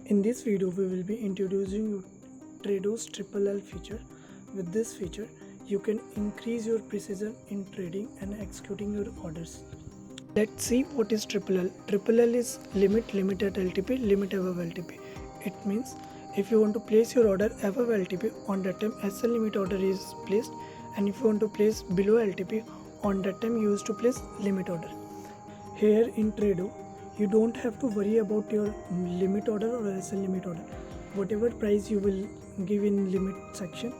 In this video, we will be introducing you Trado's LLL feature. With this feature, you can increase your precision in trading and executing your orders. Let's see what is LLL. LLL is limit at LTP, limit above LTP. It means if you want to place your order above LTP, on that time SL limit order is placed, and if you want to place below LTP, on that time you used to place limit order. Here in Trado, you don't have to worry about your limit order or SL limit order. Whatever price you will give in limit section,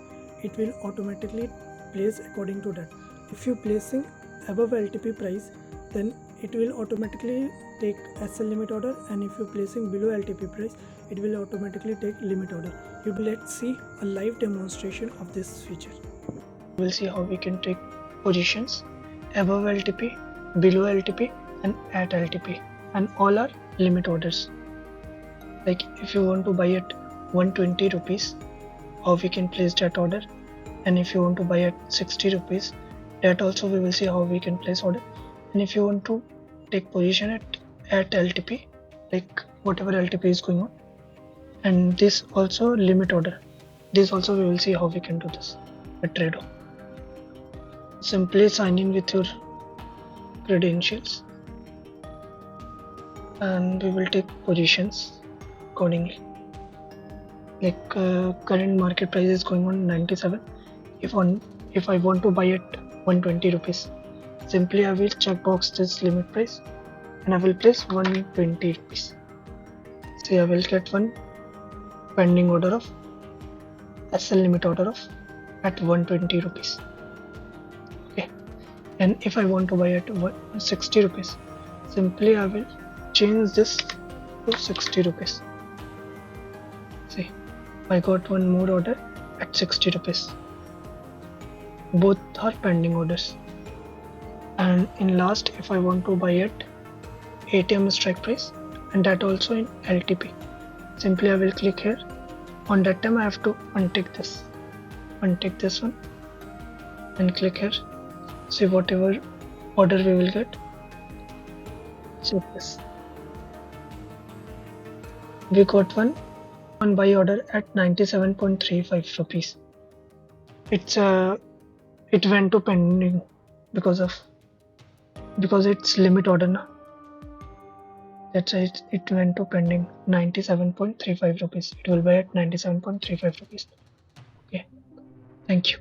it will automatically place according to that. If you placing above LTP price, then it will automatically take SL limit order, and if you placing below LTP price, it will automatically take limit order. Let's see a live demonstration of this feature. We'll see how we can take positions above LTP, below LTP, and at LTP, and all are limit orders. Like if you want to buy at 120 rupees, how we can place that order, and if you want to buy at 60 rupees, that also we will see how we can place order. And if you want to take position at LTP, like whatever LTP is going on, and this also limit order, this also we will see how we can do this at Trado. Simply sign in with your credentials, and we will take positions accordingly. Like current market price is going on 97. If I want to buy at 120 rupees, simply I will check box this limit price and I will place 120 rupees. See, I will get one pending order of SL limit order of at 120 rupees. Okay, and if I want to buy at 60 rupees, simply I will change this to 60 rupees. See, I got one more order at 60 rupees. Both are pending orders. And in last, if I want to buy at ATM strike price, and that also in LTP, simply I will click here. On that time I have to untick this one and click here. See whatever order we will get. See this. We got one buy order at 97.35 rupees. It went to pending because it's limit order now. That's why it went to pending 97.35 rupees. It will buy at 97.35 rupees. Okay, thank you.